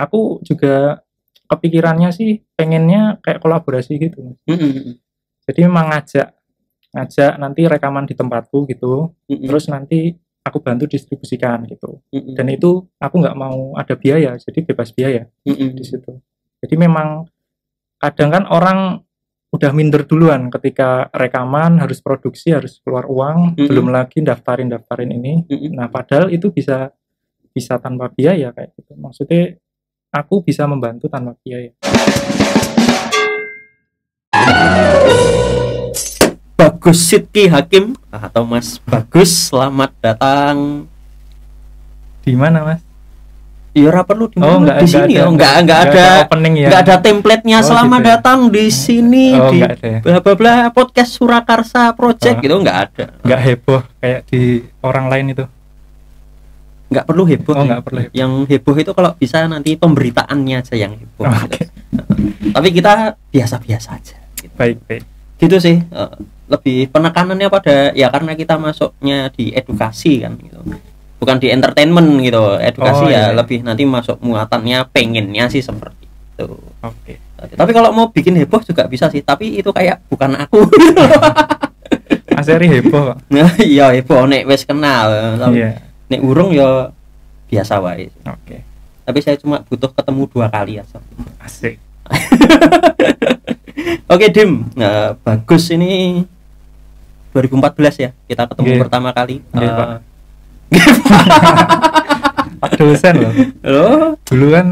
Aku juga kepikirannya sih pengennya kayak kolaborasi gitu. Jadi memang ngajak nanti rekaman di tempatku gitu, terus nanti aku bantu distribusikan gitu. Dan itu aku nggak mau ada biaya, jadi bebas biaya di situ. Jadi memang kadang kan orang udah minder duluan ketika rekaman, harus produksi, harus keluar uang, belum lagi daftarin ini. Nah, padahal itu bisa tanpa biaya kayak gitu. Maksudnya aku bisa membantu tanpa biaya. Bagus Sidki Hakim atau Mas Bagus, selamat datang. Di mana, Mas? Ya ora perlu di mana, di sini ya. Enggak ada opening ya. Enggak ada template-nya. Selamat gitu datang di sini di bla bla bla podcast Surakarsa Project gitu, enggak ada. Enggak heboh kayak di orang lain itu. Enggak perlu heboh. Enggak perlu heboh. Yang heboh itu kalau bisa nanti pemberitaannya aja yang heboh. Gitu. Tapi kita biasa-biasa aja gitu. Baik. Gitu sih. Lebih penekanannya pada ya karena kita masuknya di edukasi kan gitu. Bukan di entertainment gitu. Edukasi ya lebih nanti masuk muatannya pengennya sih seperti itu. Oke. Tapi kalau mau bikin heboh juga bisa sih, tapi itu kayak bukan aku. Mas Eri heboh. Nah, iya heboh nek wis kenal. Nek urung ya biasa wae. Oke. Tapi saya cuma butuh ketemu 2 kali aja. Asik. Oke, Dim. Nah, Bagus ini 2014 ya kita ketemu pertama kali. Pak. Pak dosen loh. Dulu kan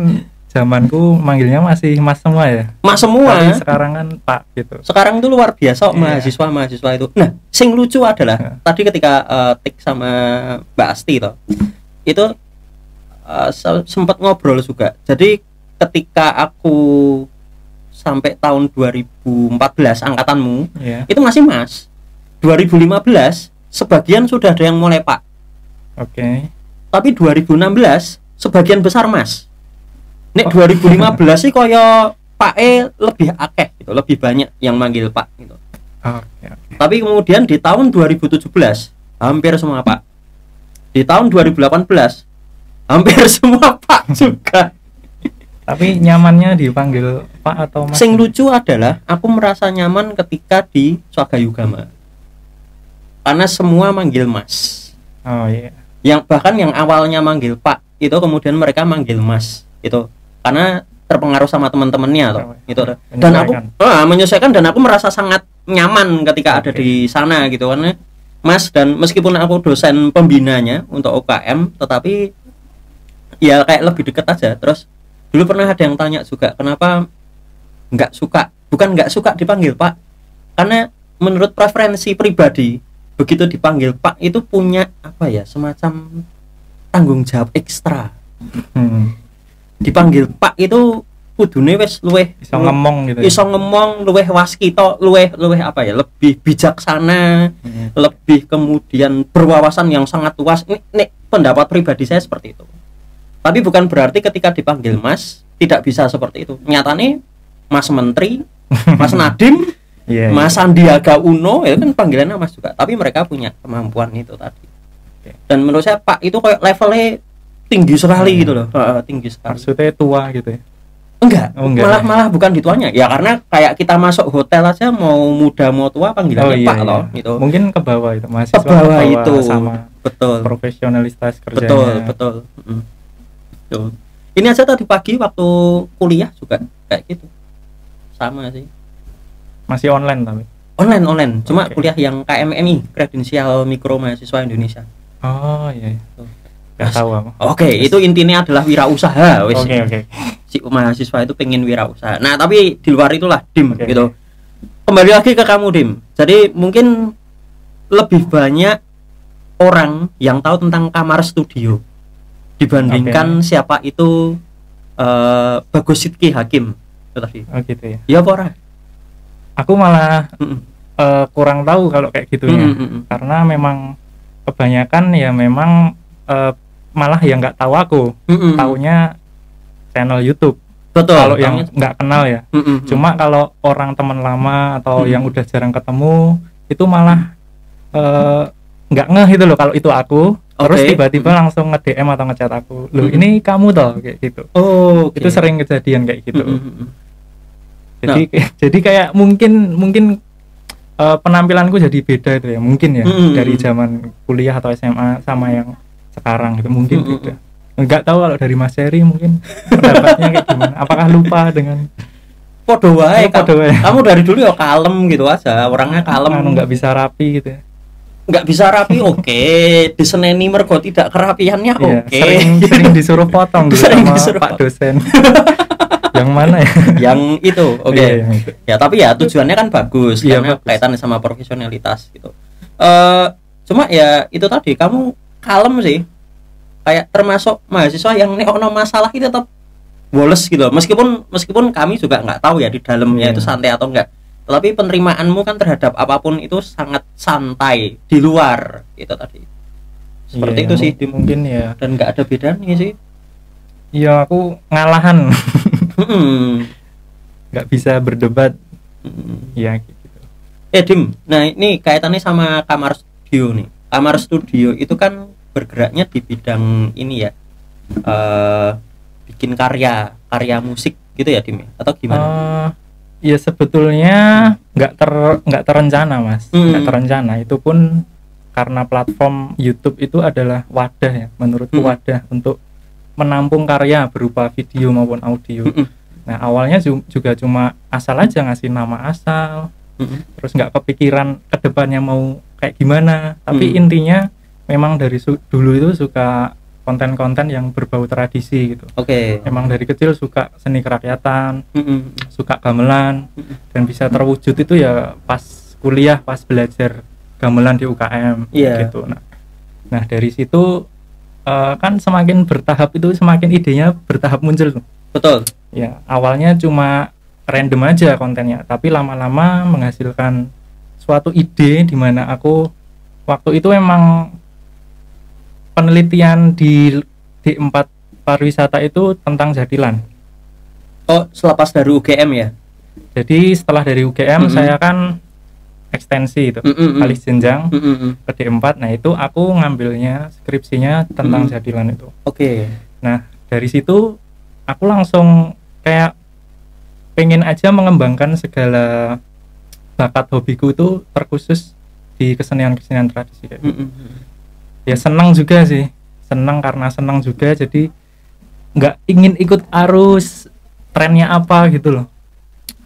zamanku manggilnya masih Mas semua ya. Mas semua. Tapi sekarang kan Pak gitu. Sekarang tuh luar biasa mahasiswa itu. Nah, sing lucu adalah tadi ketika Tik sama Mbak Asti itu sempat ngobrol juga. Jadi ketika aku sampai tahun 2014 angkatanmu, itu masih Mas. 2015 sebagian sudah ada yang mulai Pak. Oke. Tapi 2016 sebagian besar Mas. Nek 2015 sih kaya Pak lebih akeh gitu, lebih banyak yang manggil Pak gitu. Oke. Tapi kemudian di tahun 2017 hampir semua Pak. Di tahun 2018 hampir semua Pak juga. Tapi nyamannya dipanggil Pak atau Mas? Sing lucu adalah aku merasa nyaman ketika di Swagayugama. Karena semua manggil Mas. Oh iya. Yang bahkan yang awalnya manggil Pak itu kemudian mereka manggil Mas itu karena terpengaruh sama teman-temannya gitu. Dan aku menyesuaikan dan aku merasa sangat nyaman ketika ada di sana gitu karena Mas, dan meskipun aku dosen pembinanya untuk UKM tetapi ya kayak lebih dekat aja. Terus dulu pernah ada yang tanya juga kenapa bukan nggak suka dipanggil Pak, karena menurut preferensi pribadi begitu dipanggil Pak itu punya apa ya, semacam tanggung jawab ekstra. Dipanggil Pak itu kudune wis luweh iso ngomong gitu. Iso ngomong luweh waskita, luweh apa ya, lebih bijaksana, lebih kemudian berwawasan yang sangat luas. Ini pendapat pribadi saya seperti itu. Tapi bukan berarti ketika dipanggil Mas tidak bisa seperti itu. Nyatane Mas Menteri, Mas Nadiem, Mas Sandiaga Uno itu kan panggilannya Mas juga, tapi mereka punya kemampuan itu tadi. Dan menurut saya Pak itu kayak levelnya tinggi sekali gitu loh, tinggi sekali. Maksudnya tua gitu ya? Enggak. Malah bukan di tuanya. Ya karena kayak kita masuk hotel aja mau muda mau tua panggilannya Pak loh gitu. Mungkin ke bawah itu, mahasiswa ke bawah itu sama betul. Profesionalitas kerjanya. Betul. Ini aja tadi pagi waktu kuliah juga kayak gitu. Sama sih. Masih online tapi? Online. Cuma kuliah yang KMMI, Kredensial Mikro Mahasiswa Indonesia. Oh iya. Gak tahu aku. Oke, itu intinya adalah wirausaha. Oke. Si mahasiswa itu pengen wirausaha. Nah, tapi di luar itulah Dim gitu. Kembali lagi ke kamu Dim. Jadi mungkin lebih banyak orang yang tahu tentang kamar studio dibandingkan siapa itu Bagus Sidki Hakim itu tadi. Oh gitu ya. Ya apa ora? Aku malah kurang tahu kalau kayak gitunya. Karena memang kebanyakan ya memang malah yang nggak tahu aku. Taunya channel YouTube. Betul. Kalau yang nggak kenal ya. Cuma kalau orang teman lama atau yang udah jarang ketemu itu malah nggak ngeh itu loh kalau itu aku. Terus tiba-tiba langsung nge-DM atau nge-chat aku, "Loh, ini kamu toh?" kayak gitu. Oh, itu sering kejadian kayak gitu. Jadi kayak mungkin penampilanku jadi beda itu ya, mungkin ya, dari zaman kuliah atau SMA sama yang sekarang gitu, mungkin beda. Enggak tahu kalau dari Mas Heri mungkin pendapatnya kayak gimana, apakah lupa dengan podo wae. Kamu dari dulu ya kalem gitu aja, orangnya kalem, nggak bisa rapi gitu ya. Nggak bisa rapi, oke. Diseneni mergo tidak kerapiannya, oke. Sering disuruh potong gitu sama Pak dosen. Yang mana ya? Yang itu, oke. Ya tapi ya tujuannya kan bagus, karena kaitannya sama profesionalitas gitu. Cuma ya itu tadi, kamu kalem sih, kayak termasuk mahasiswa yang nek ono masalah itu tetap woles gitu. Meskipun kami juga nggak tahu ya di dalamnya itu santai atau enggak, tapi penerimaanmu kan terhadap apapun itu sangat santai di luar itu tadi. Seperti itu sih mungkin ya, dan nggak ada bedanya sih. Iya, aku ngalahan. Nggak bisa berdebat. Ya gitu. Dim, nah ini kaitannya sama kamar studio nih. Kamar studio itu kan bergeraknya di bidang ini ya, bikin karya musik gitu ya, Dim, atau gimana? Ya sebetulnya nggak terencana, Mas. Nggak terencana. Itu pun karena platform YouTube itu adalah wadah ya, menurutku wadah untuk menampung karya berupa video maupun audio. Nah awalnya juga cuma asal aja ngasih nama asal, terus nggak kepikiran kedepannya mau kayak gimana. Tapi intinya memang dari dulu itu suka konten-konten yang berbau tradisi gitu. Memang dari kecil suka seni kerakyatan, suka gamelan, dan bisa terwujud itu ya pas kuliah, pas belajar gamelan di UKM gitu. Nah dari situ kan semakin bertahap itu semakin idenya bertahap muncul tuh. Betul. Ya awalnya cuma random aja kontennya, tapi lama-lama menghasilkan suatu ide di mana aku waktu itu emang penelitian di D4 pariwisata itu tentang jadilan. Oh, selepas dari UGM ya? Jadi setelah dari UGM saya kan ekstensi itu, alih jenjang ke D4. Nah itu aku ngambilnya skripsinya tentang jadilan itu. Nah dari situ aku langsung kayak pengen aja mengembangkan segala bakat hobiku itu terkhusus di kesenian tradisi kayak gitu. Ya senang juga sih, karena senang juga, jadi nggak ingin ikut arus trennya apa gitu loh.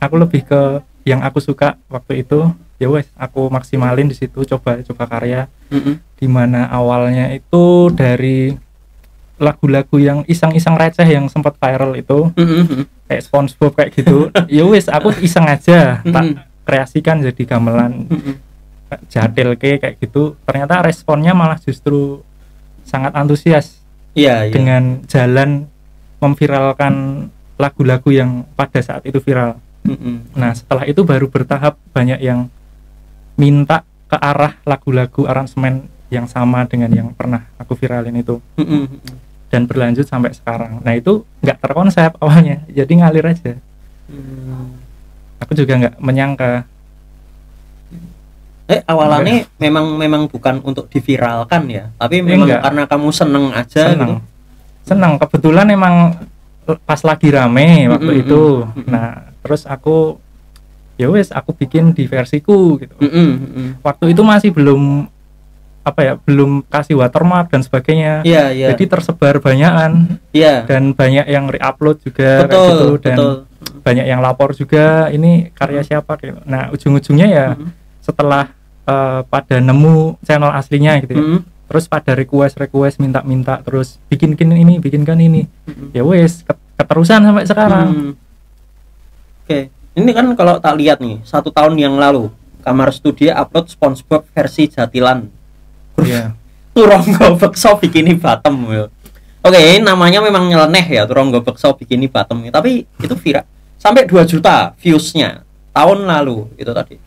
Aku lebih ke yang aku suka waktu itu, ya wes aku maksimalin di situ, coba karya. Dimana awalnya itu dari lagu-lagu yang iseng-iseng receh yang sempat viral itu, kayak SpongeBob kayak gitu. Ya wes aku iseng aja tak kreasikan jadi gamelan jadil kayak gitu. Ternyata responnya malah justru sangat antusias dengan jalan memviralkan lagu-lagu yang pada saat itu viral. Nah setelah itu baru bertahap banyak yang minta ke arah lagu-lagu aransemen yang sama dengan yang pernah aku viralin itu, dan berlanjut sampai sekarang. Nah itu nggak terkonsep awalnya, jadi ngalir aja. Aku juga nggak menyangka. Awalannya memang bukan untuk diviralkan ya, tapi memang karena kamu seneng aja. Seneng. Kebetulan emang pas lagi rame waktu itu. Nah terus aku ya wes aku bikin di versiku gitu. Waktu itu masih belum belum kasih watermark dan sebagainya. Jadi tersebar banyakan. Dan banyak yang re-upload juga kayak gitu, dan banyak yang lapor juga ini karya siapa gitu. Nah ujung-ujungnya ya setelah pada nemu channel aslinya gitu ya, terus pada request minta terus bikinkan ini, ya wes keterusan sampai sekarang. Ini kan kalau tak lihat nih 1 tahun yang lalu Kamar Studio upload SpongeBob versi jatilan. Turonggo Bekso Bikini Bottom ya. Namanya memang nyeleneh ya, Turonggo Bekso Bikini Bottom, tapi itu viral sampai 2 juta viewsnya tahun lalu itu tadi.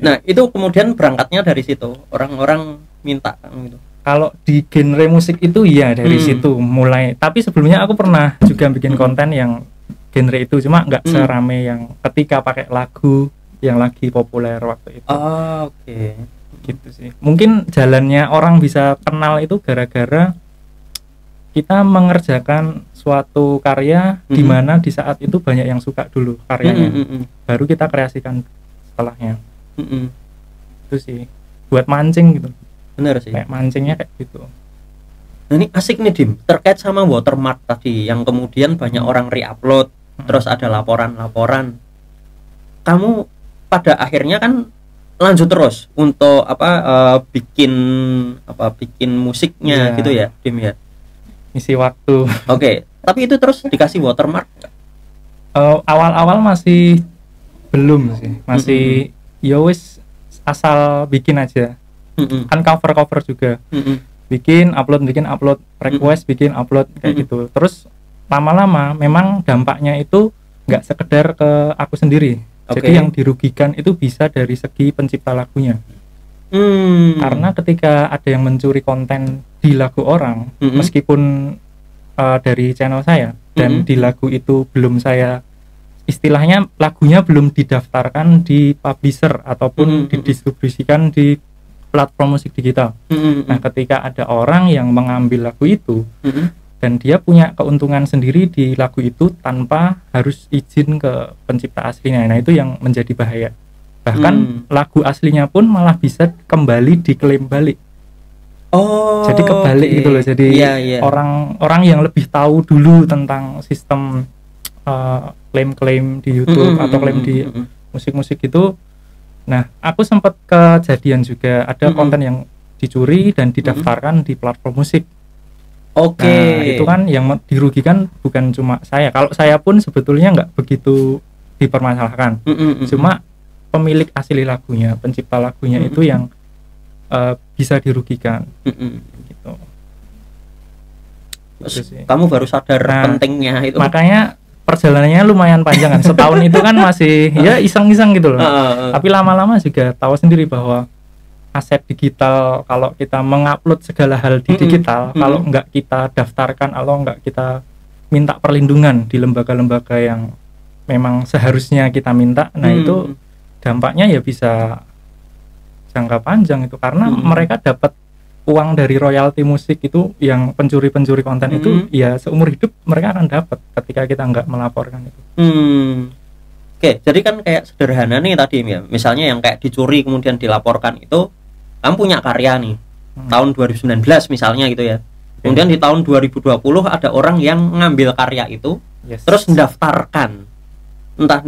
Nah itu kemudian berangkatnya dari situ, orang-orang minta gitu. Kalau di genre musik itu ya dari situ mulai, tapi sebelumnya aku pernah juga bikin konten yang genre itu, cuma nggak serame yang ketika pakai lagu yang lagi populer waktu itu. Gitu sih. Mungkin jalannya orang bisa kenal itu gara-gara kita mengerjakan suatu karya di mana di saat itu banyak yang suka dulu karyanya. Baru kita kreasikan setelahnya. Itu sih. Buat mancing gitu. Bener sih. Kayak mancingnya kayak gitu. Nah ini asik nih Dim, terkait sama watermark tadi yang kemudian banyak orang re-upload, terus ada laporan-laporan. Kamu pada akhirnya kan lanjut terus untuk bikin musiknya gitu ya, Dim ya. Isi waktu. Oke, tapi itu terus dikasih watermark nggak? Awal-awal masih belum sih, masih ya wis asal bikin aja. Kan cover juga. bikin upload request, bikin upload kayak gitu. Terus lama-lama memang dampaknya itu nggak sekedar ke aku sendiri. Jadi yang dirugikan itu bisa dari segi pencipta lagunya. Karena ketika ada yang mencuri konten di lagu orang, meskipun dari channel saya dan di lagu itu belum saya, istilahnya lagunya belum didaftarkan di publisher ataupun didistribusikan di platform musik digital. Nah, ketika ada orang yang mengambil lagu itu dan dia punya keuntungan sendiri di lagu itu tanpa harus izin ke pencipta aslinya, nah itu yang menjadi bahaya. Bahkan lagu aslinya pun malah bisa kembali diklaim balik. Jadi kebalik gitu loh. Jadi orang-orang yang lebih tahu dulu tentang sistem klaim-klaim di YouTube atau klaim di musik-musik itu. Nah, aku sempat kejadian juga ada konten yang dicuri dan didaftarkan di platform musik. Nah, itu kan yang dirugikan bukan cuma saya. Kalau saya pun sebetulnya nggak begitu dipermasalahkan. Cuma pemilik asli lagunya, pencipta lagunya itu yang bisa dirugikan. Gitu. Kamu baru sadar pentingnya itu. Makanya perjalanannya lumayan panjang kan. Setahun itu kan masih ya iseng-iseng gitu loh. Tapi lama-lama juga tahu sendiri bahwa aset digital, kalau kita mengupload segala hal di digital, kalau nggak kita daftarkan atau nggak kita minta perlindungan di lembaga-lembaga yang memang seharusnya kita minta, nah itu dampaknya ya bisa jangka panjang itu, karena mereka dapat uang dari royalti musik itu, yang pencuri-pencuri konten itu ya seumur hidup mereka akan dapat ketika kita nggak melaporkan itu. Oke, jadi kan kayak sederhana nih tadi ya, misalnya yang kayak dicuri kemudian dilaporkan itu, kamu punya karya nih tahun 2019 misalnya gitu ya, kemudian di tahun 2020 ada orang yang ngambil karya itu terus mendaftarkan, entah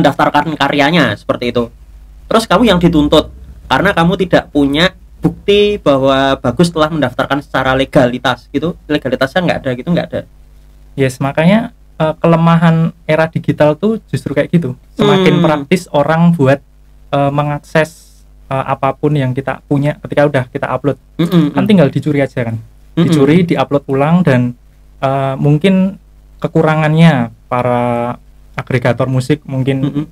daftarkan karyanya seperti itu, terus kamu yang dituntut karena kamu tidak punya bukti bahwa bagus telah mendaftarkan secara legalitas gitu, legalitasnya nggak ada gitu, nggak ada. Makanya kelemahan era digital tuh justru kayak gitu, semakin praktis orang buat mengakses apapun yang kita punya ketika udah kita upload. Kan tinggal dicuri aja kan, dicuri, diupload ulang, dan mungkin kekurangannya para agregator musik mungkin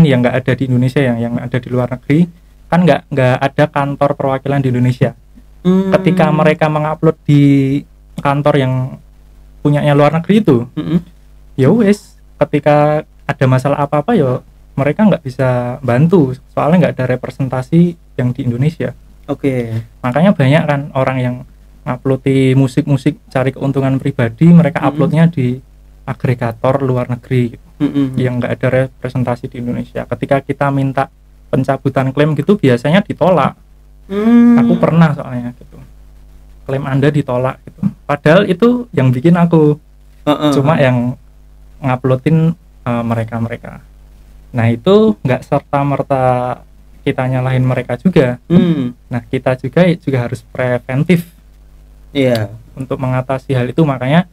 yang nggak ada di Indonesia, yang ada di luar negeri kan nggak ada kantor perwakilan di Indonesia. Ketika mereka mengupload di kantor yang punyanya luar negeri itu, ya wes, ketika ada masalah apa-apa ya mereka nggak bisa bantu, soalnya nggak ada representasi yang di Indonesia. Makanya banyak kan orang yang upload di musik-musik cari keuntungan pribadi, mereka uploadnya di agregator luar negeri yang nggak ada representasi di Indonesia. Ketika kita minta pencabutan klaim gitu biasanya ditolak. Aku pernah soalnya gitu, klaim Anda ditolak gitu, padahal itu yang bikin aku, cuma yang nguploadin mereka. Nah itu nggak serta-merta kita nyalahin mereka juga. Nah kita juga harus preventif untuk mengatasi hal itu. Makanya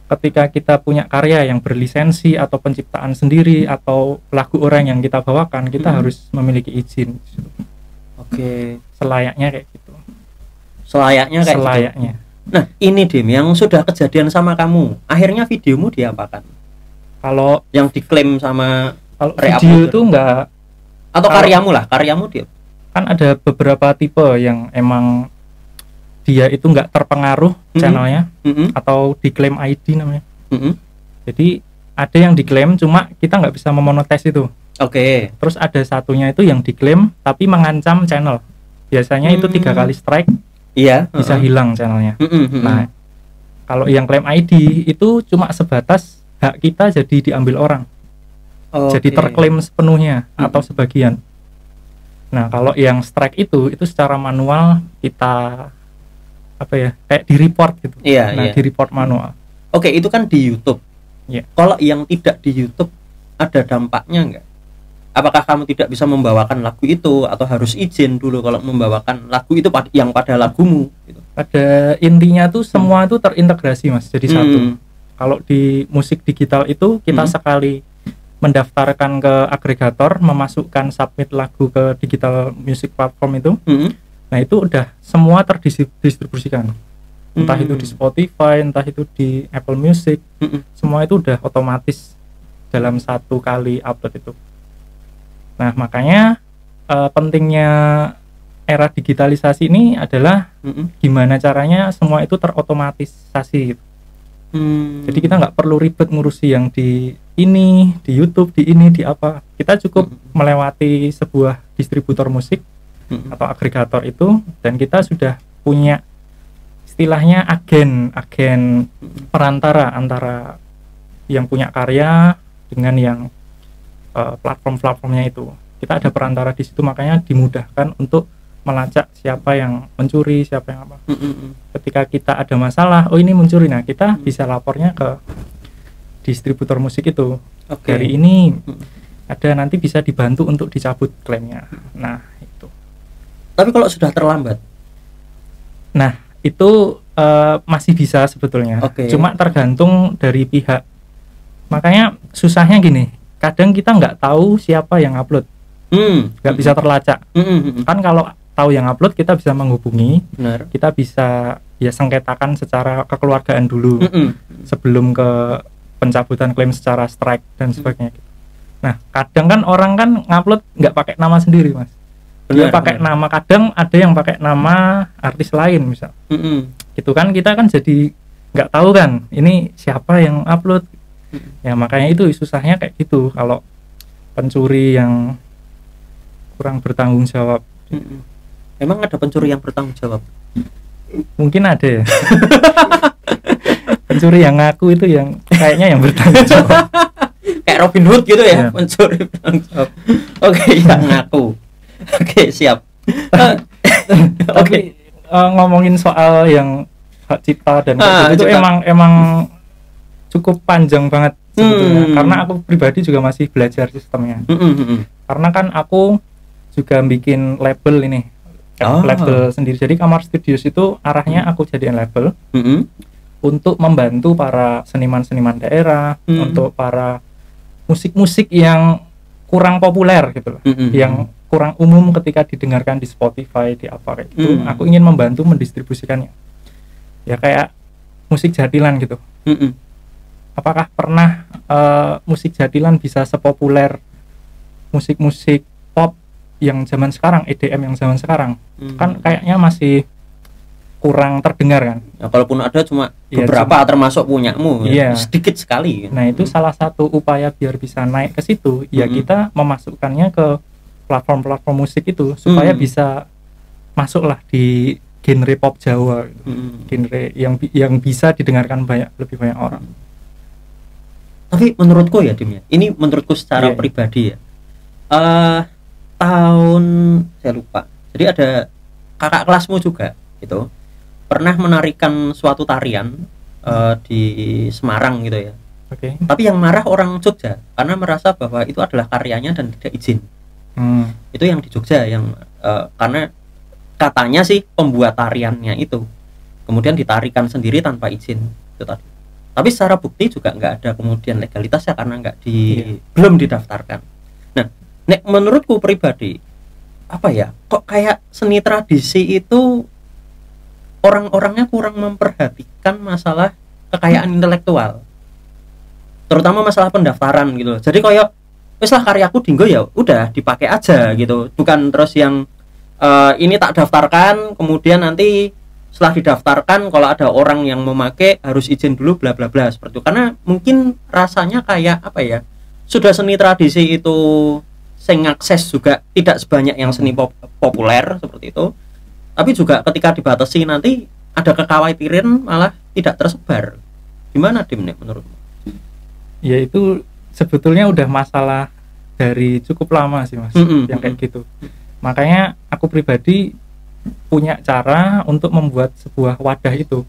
ketika kita punya karya yang berlisensi atau penciptaan sendiri atau lagu orang yang kita bawakan, kita harus memiliki izin. Selayaknya kayak gitu. Selayaknya. Gitu. Nah ini Dim, yang sudah kejadian sama kamu, akhirnya videomu diapakan? Kalau yang diklaim sama video itu enggak, atau karyamu dia kan ada beberapa tipe yang emang dia itu enggak terpengaruh channelnya, atau diklaim ID namanya. Jadi ada yang diklaim cuma kita nggak bisa memonetis itu. Terus ada satunya itu yang diklaim tapi mengancam channel. biasanya itu 3 kali strike iya bisa hilang channelnya. Nah kalau yang klaim ID itu cuma sebatas hak kita jadi diambil orang, jadi terklaim sepenuhnya atau sebagian. Nah kalau yang strike itu secara manual kita apa ya, kayak di report gitu. Nah di report manual. Itu kan di YouTube. Kalau yang tidak di YouTube ada dampaknya enggak? Apakah kamu tidak bisa membawakan lagu itu atau harus izin dulu kalau membawakan lagu itu yang pada lagumu gitu? Pada intinya tuh semua itu terintegrasi Mas, jadi satu. Kalau di musik digital itu kita sekali mendaftarkan ke agregator, memasukkan submit lagu ke digital music platform itu, nah itu udah semua terdistribusikan. Entah itu di Spotify, entah itu di Apple Music, semua itu udah otomatis dalam satu kali upload itu. Nah makanya pentingnya era digitalisasi ini adalah gimana caranya semua itu terotomatisasi gitu. Jadi kita nggak perlu ribet ngurusi yang di YouTube, di apa. Kita cukup melewati sebuah distributor musik atau agregator itu, dan kita sudah punya istilahnya agen perantara antara yang punya karya dengan yang platform-platformnya itu. Kita ada perantara di situ, makanya dimudahkan untuk melacak siapa yang mencuri, siapa yang apa. Ketika kita ada masalah, ini mencuri, nah kita bisa lapornya ke distributor musik itu. Dari ini ada, nanti bisa dibantu untuk dicabut klaimnya. Nah itu. Tapi kalau sudah terlambat, nah itu masih bisa sebetulnya. Cuma tergantung dari pihak. Makanya susahnya gini, kadang kita nggak tahu siapa yang upload, nggak bisa terlacak. Kan kalau tahu yang upload kita bisa menghubungi, kita bisa ya sengketakan secara kekeluargaan dulu sebelum ke pencabutan klaim secara strike dan sebagainya. Nah kadang kan orang kan ngupload nggak pakai nama sendiri Mas, dia pakai nama, kadang ada yang pakai nama artis lain misal, gitu kan, kita kan jadi nggak tahu kan ini siapa yang upload. Ya makanya itu susahnya kayak gitu kalau pencuri yang kurang bertanggung jawab. Emang ada pencuri yang bertanggung jawab? Mungkin ada ya. Pencuri yang ngaku itu yang kayaknya yang bertanggung jawab. Kayak Robin Hood gitu ya, pencuri bertanggung jawab. Yang ngaku. Siap. Ngomongin soal yang hak cipta dan itu emang cukup panjang banget sebetulnya, karena aku pribadi juga masih belajar sistemnya. Karena kan aku juga bikin label ini, label sendiri. Jadi Kamar Studios itu arahnya aku jadiin label untuk membantu para seniman-seniman daerah, untuk para musik-musik yang kurang populer gitu loh, yang kurang umum ketika didengarkan di Spotify, di apa kayak gitu. Aku ingin membantu mendistribusikannya. Ya kayak musik jadilan gitu. Apakah pernah musik jadilan bisa sepopuler musik-musik pop yang zaman sekarang, EDM yang zaman sekarang? Kan kayaknya masih kurang terdengar kan. Ya, kalaupun ada cuma beberapa termasuk punyamu, sedikit sekali. Nah itu salah satu upaya biar bisa naik ke situ, ya kita memasukkannya ke platform-platform musik itu supaya bisa masuklah di genre pop Jawa, genre yang bisa didengarkan lebih banyak orang. Tapi menurutku ya Dim ya, ini menurutku secara pribadi ya, tahun saya lupa, jadi ada kakak kelasmu juga gitu pernah menarikan suatu tarian di Semarang gitu ya. Tapi yang marah orang Jogja karena merasa bahwa itu adalah karyanya dan tidak izin. Itu yang di Jogja yang karena katanya sih pembuat tariannya itu kemudian ditarikan sendiri tanpa izin itu tadi. Tapi secara bukti juga nggak ada kemudian legalitasnya karena belum didaftarkan. Nah, menurutku pribadi apa ya, kok kayak seni tradisi itu orang-orangnya kurang memperhatikan masalah kekayaan intelektual, terutama masalah pendaftaran gitu. Jadi kayak wis lah karyaku dinggo ya udah dipakai aja gitu, bukan terus yang ini tak daftarkan kemudian nanti setelah didaftarkan kalau ada orang yang memakai harus izin dulu bla bla bla seperti itu. Karena mungkin rasanya kayak apa ya, sudah seni tradisi itu sing akses juga tidak sebanyak yang seni populer seperti itu. Tapi juga ketika dibatasi nanti ada kekhawatiran malah tidak tersebar. Gimana Dim nih menurutmu? Ya itu sebetulnya udah masalah dari cukup lama sih Mas, yang kayak gitu. Makanya aku pribadi punya cara untuk membuat sebuah wadah itu.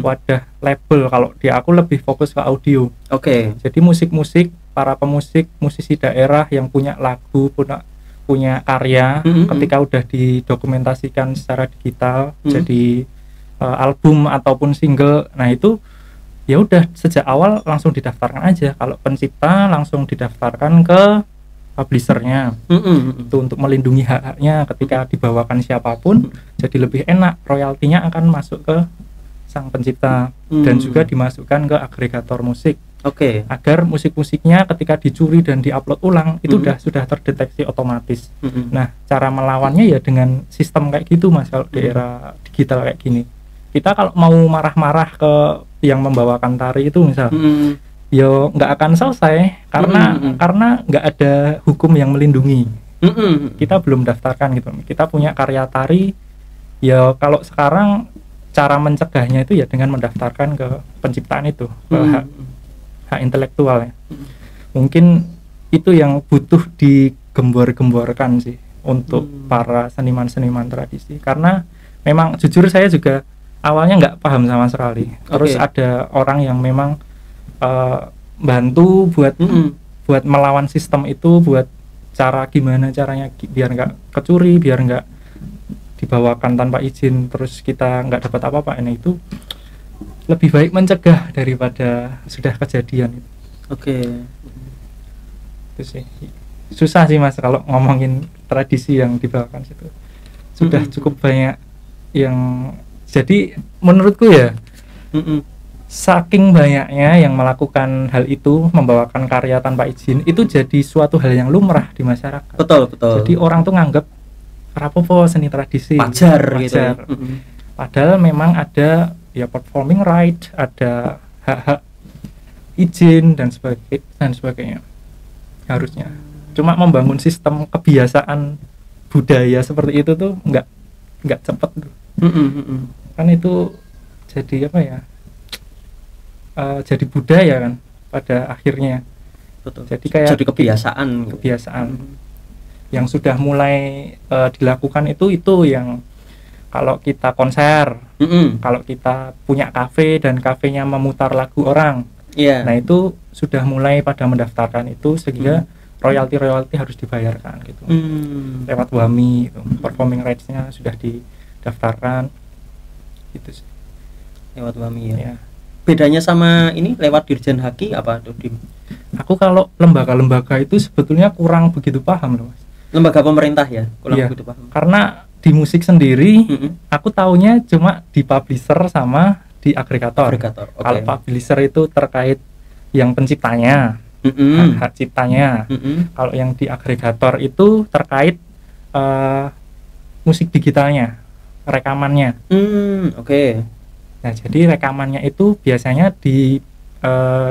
Wadah label. Kalau di aku lebih fokus ke audio. Jadi musik-musik, para pemusik, musisi daerah yang punya lagu, punya karya, ketika udah didokumentasikan secara digital jadi album ataupun single, nah itu ya udah sejak awal langsung didaftarkan aja. Kalau pencipta langsung didaftarkan ke publishernya, itu untuk melindungi hak-haknya ketika dibawakan siapapun, jadi lebih enak, royaltinya akan masuk ke sang pencipta dan juga dimasukkan ke agregator musik. Agar musik-musiknya ketika dicuri dan diupload ulang itu sudah terdeteksi otomatis. Nah, cara melawannya ya dengan sistem kayak gitu Mas, kalau di era digital kayak gini. Kita kalau mau marah-marah ke yang membawakan tari itu misal, yo nggak akan selesai karena nggak ada hukum yang melindungi. Kita belum daftarkan gitu. Kita punya karya tari, ya kalau sekarang cara mencegahnya itu ya dengan mendaftarkan ke penciptaan itu, ke hak intelektual ya. Mungkin itu yang butuh digembor-gemborkan sih untuk para seniman-seniman tradisi, karena memang jujur saya juga awalnya nggak paham sama sekali. Terus ada orang yang memang bantu buat melawan sistem itu, buat cara gimana caranya biar nggak kecuri, biar nggak dibawakan tanpa izin terus kita nggak dapat apa-apa. Nah itu lebih baik mencegah daripada sudah kejadian. Itu sih susah sih Mas kalau ngomongin tradisi yang dibawakan situ. Sudah cukup banyak yang jadi menurutku ya saking banyaknya yang melakukan hal itu, membawakan karya tanpa izin, itu jadi suatu hal yang lumrah di masyarakat. Betul. Jadi orang tuh nganggap rapopo seni tradisi wajar. Gitu ya. Padahal memang ada ya performing right, ada hak-hak izin dan sebagainya harusnya. Cuma membangun sistem kebiasaan budaya seperti itu tuh nggak cepet tuh. Kan itu jadi apa ya, jadi budaya kan pada akhirnya. Jadi kayak jadi kebiasaan yang sudah mulai dilakukan itu yang kalau kita konser, kalau kita punya kafe dan kafenya memutar lagu orang, nah itu sudah mulai pada mendaftarkan itu sehingga royalti harus dibayarkan gitu, lewat WAMI gitu. Performing rights-nya sudah didaftarkan gitu sih. Lewat WAMI ya. Bedanya sama ini lewat Dirjen Haki apa tuh Dim? Aku kalau lembaga-lembaga itu sebetulnya kurang begitu paham loh Mas. Lembaga pemerintah ya, kurang begitu paham. Karena di musik sendiri aku taunya cuma di publisher sama di agregator. Kalau publisher itu terkait yang penciptanya, hak ciptanya. Kalau yang di agregator itu terkait musik digitalnya, rekamannya. Nah, jadi rekamannya itu biasanya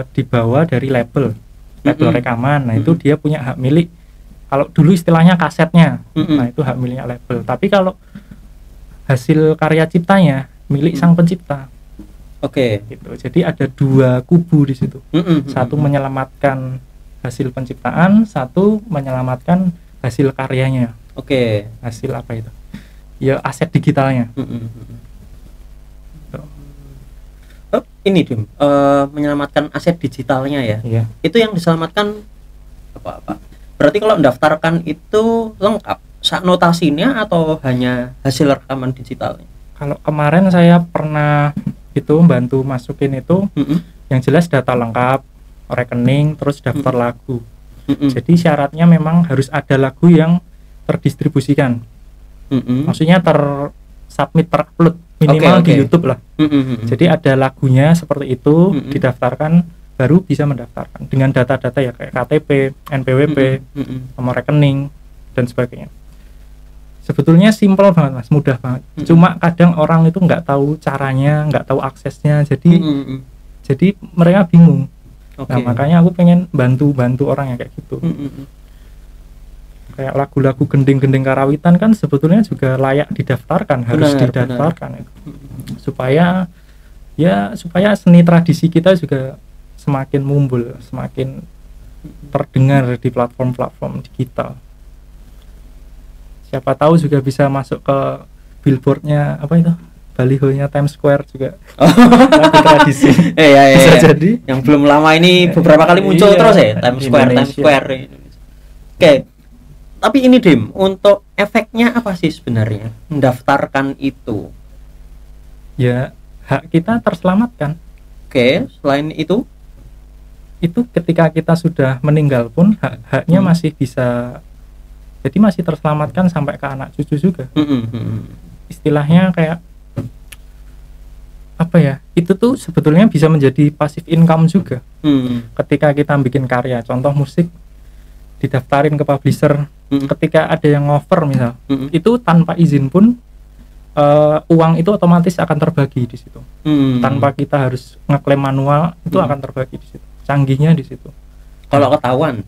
dibawa dari label rekaman. Nah, itu dia punya hak milik. Kalau dulu istilahnya kasetnya, nah itu hak miliknya label. Tapi kalau hasil karya ciptanya milik sang pencipta. Gitu. Jadi ada dua kubu di situ. Satu menyelamatkan hasil penciptaan, satu menyelamatkan hasil karyanya. Hasil apa itu? Ya aset digitalnya. Ini Dim, menyelamatkan aset digitalnya ya. Itu yang diselamatkan apa? Berarti kalau mendaftarkan itu lengkap sak notasinya atau hanya hasil rekaman digitalnya? Kalau kemarin saya pernah itu bantu masukin itu, yang jelas data lengkap, rekening, terus daftar lagu. Jadi syaratnya memang harus ada lagu yang terdistribusikan. Maksudnya tersubmit, terupload minimal di YouTube lah. Jadi ada lagunya seperti itu, didaftarkan, baru bisa mendaftarkan dengan data-data ya kayak KTP, NPWP, nomor rekening dan sebagainya. Sebetulnya simpel banget Mas, mudah banget. Cuma kadang orang itu nggak tahu caranya, nggak tahu aksesnya, jadi mereka bingung. Nah makanya aku pengen bantu orang yang kayak gitu. Kayak lagu-lagu gending-gending karawitan kan sebetulnya juga layak didaftarkan, harus didaftarkan. Supaya seni tradisi kita juga semakin mumbul, semakin terdengar di platform-platform digital. Siapa tahu juga bisa masuk ke billboardnya apa itu, balihonya Times Square juga. Lagu tradisi. Bisa jadi. Yang belum lama ini beberapa kali muncul terus ya Times Square. Oke. Tapi ini Dim, untuk efeknya apa sih sebenarnya mendaftarkan itu? Ya, hak kita terselamatkan. Oke, selain itu ketika kita sudah meninggal pun haknya masih bisa, jadi masih terselamatkan sampai ke anak cucu juga. Istilahnya kayak apa ya, itu tuh sebetulnya bisa menjadi passive income juga. Ketika kita bikin karya, contoh musik, didaftarin ke publisher, ketika ada yang ngover misal, itu tanpa izin pun uang itu otomatis akan terbagi di situ. Tanpa kita harus ngeklaim manual, itu akan terbagi di situ. Canggihnya di situ. Kalau ketahuan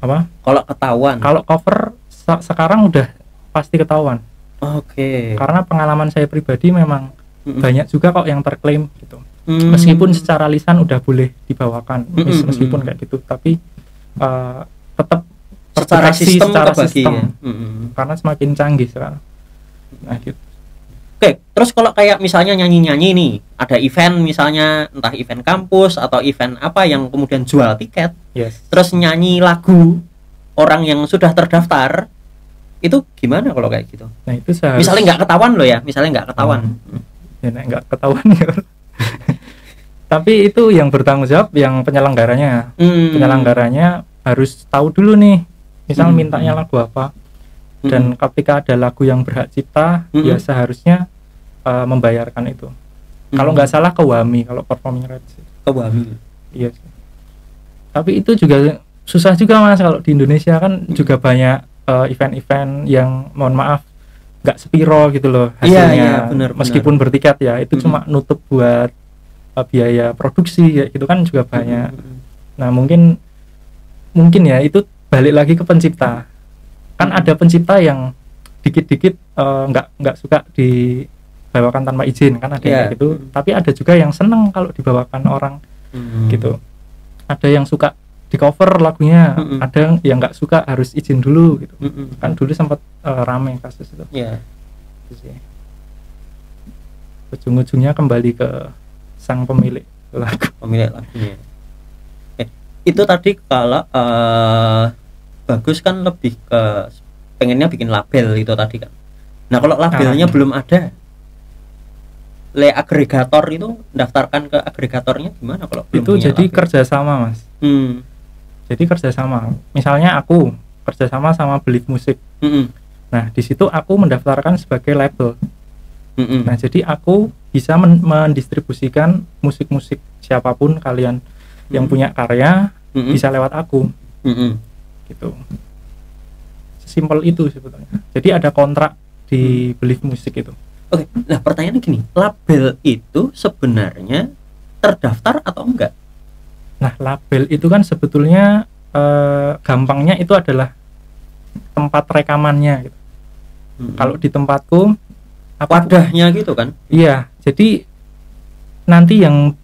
apa? Kalau cover sekarang udah pasti ketahuan. Oke. Karena pengalaman saya pribadi memang banyak juga kok yang terklaim gitu. Meskipun secara lisan udah boleh dibawakan, meskipun kayak gitu, tapi tetap secara sistem karena semakin canggih sekarang. Nah gitu. Oke, terus kalau kayak misalnya nyanyi-nyanyi nih, ada event misalnya, entah event kampus atau event apa yang kemudian jual tiket, terus nyanyi lagu orang yang sudah terdaftar, itu gimana kalau kayak gitu? Nah itu misalnya nggak ketahuan loh ya, ya nggak ketahuan ya. Tapi itu yang bertanggung jawab yang penyelenggaranya. Penyelenggaranya harus tahu dulu nih, misal mintanya lagu apa, dan ketika ada lagu yang berhak cipta, ya seharusnya membayarkan itu. Kalau nggak salah ke WAMI, kalau performing rights. Ke WAMI. Iya. Tapi itu juga susah juga Mas, kalau di Indonesia kan juga banyak event-event yang mohon maaf nggak sepiro gitu loh hasilnya. Bener, meskipun bertiket ya, itu cuma nutup buat biaya produksi ya, itu kan juga banyak. Nah mungkin ya itu balik lagi ke pencipta. Kan ada pencipta yang dikit-dikit nggak suka dibawakan tanpa izin, kan ada yang gitu. Tapi ada juga yang seneng kalau dibawakan orang gitu. Ada yang suka di cover lagunya, ada yang nggak suka harus izin dulu gitu. Kan dulu sempat rame kasus itu. Ujung-ujungnya kembali ke sang pemilik lagunya. Itu tadi kalau bagus kan lebih ke pengennya bikin label itu tadi kan. Nah kalau labelnya belum ada, agregator itu daftarkan ke agregatornya gimana kalau belum itu? Jadi label kerjasama Mas. Jadi kerjasama. Misalnya aku kerjasama sama Believe Musik. Nah di situ aku mendaftarkan sebagai label. Nah jadi aku bisa mendistribusikan musik-musik siapapun kalian yang punya karya, bisa lewat aku. Gitu. Simpel itu sebetulnya. Jadi ada kontrak di Believe Musik itu. Oke, nah pertanyaannya gini, label itu sebenarnya terdaftar atau enggak? Nah label itu kan sebetulnya gampangnya itu adalah tempat rekamannya gitu. Kalau di tempatku wadahnya gitu kan? Iya, jadi nanti yang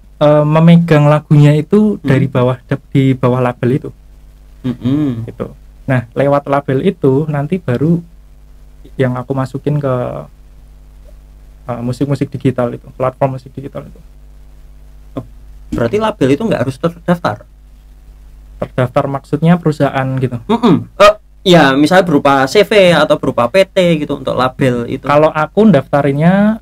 memegang lagunya itu dari bawah, di bawah label itu. Gitu. Nah lewat label itu nanti baru yang aku masukin ke musik-musik digital itu, platform musik digital itu. Berarti label itu nggak harus terdaftar? Terdaftar maksudnya perusahaan gitu? Ya misalnya berupa CV atau berupa PT gitu untuk label itu. Kalau aku daftarinnya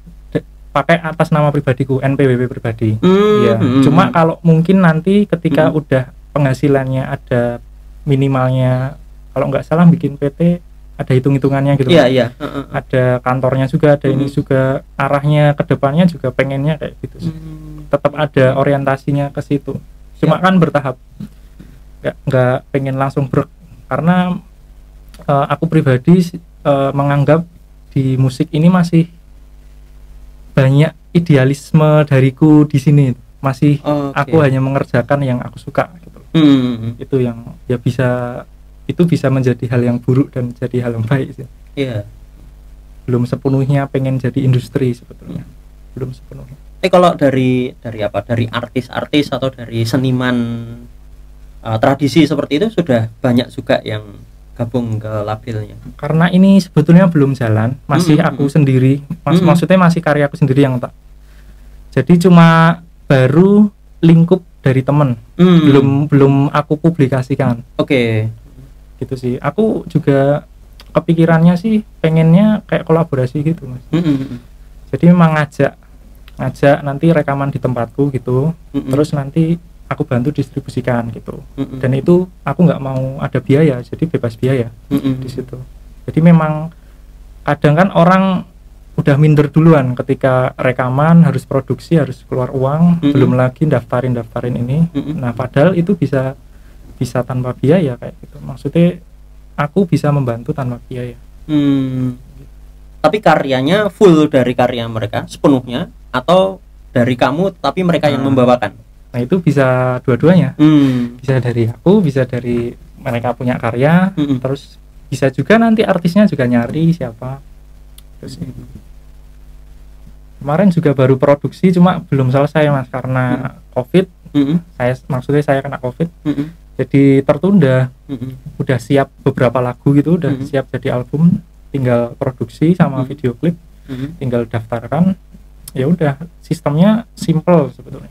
pakai atas nama pribadiku, NPWP pribadi. Ya. Cuma kalau mungkin nanti ketika udah penghasilannya ada minimalnya, kalau nggak salah bikin PT ada hitung-hitungannya gitu. Iya. Ada kantornya juga, ada ini juga, arahnya ke depannya juga pengennya kayak gitu sih. Tetap ada orientasinya ke situ. Cuma kan bertahap. Nggak pengen langsung karena aku pribadi menganggap di musik ini masih banyak idealisme dariku di sini. Masih aku hanya mengerjakan yang aku suka gitu. Itu yang ya bisa itu bisa menjadi hal yang buruk dan jadi hal yang baik sih. Iya. Belum sepenuhnya pengen jadi industri sebetulnya. Belum sepenuhnya. Kalau dari apa? Dari artis-artis atau dari seniman tradisi seperti itu sudah banyak juga yang gabung ke labelnya. Karena ini sebetulnya belum jalan, masih aku sendiri. Maksudnya masih karya aku sendiri yang tak. Jadi cuma baru lingkup dari temen, belum aku publikasikan. Oke. Gitu sih. Aku juga kepikirannya sih pengennya kayak kolaborasi gitu, Mas. Jadi memang ngajak nanti rekaman di tempatku gitu, terus nanti aku bantu distribusikan gitu. Dan itu aku nggak mau ada biaya, jadi bebas biaya di situ. Jadi memang kadang kan orang udah minder duluan ketika rekaman, harus produksi, harus keluar uang, belum lagi daftarin ini. Nah padahal itu bisa tanpa biaya kayak gitu. Maksudnya aku bisa membantu tanpa biaya. Tapi karyanya full dari karya mereka sepenuhnya, atau dari kamu tapi mereka yang membawakan? Nah itu bisa dua-duanya. Bisa dari aku, bisa dari mereka punya karya, terus bisa juga nanti artisnya juga nyari siapa. Terus kemarin juga baru produksi, cuma belum selesai Mas karena COVID. Saya kena COVID, jadi tertunda. Udah siap beberapa lagu gitu, udah siap jadi album, tinggal produksi sama video klip, tinggal daftarkan. Ya udah, sistemnya simple sebetulnya.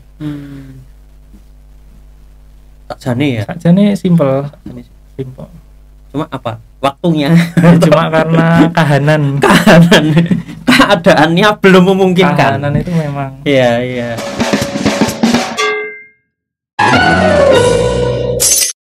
Sakjane simple. Cuma apa? Waktunya. Cuma karena keadaannya belum memungkinkan. Kahanan itu memang. Iya.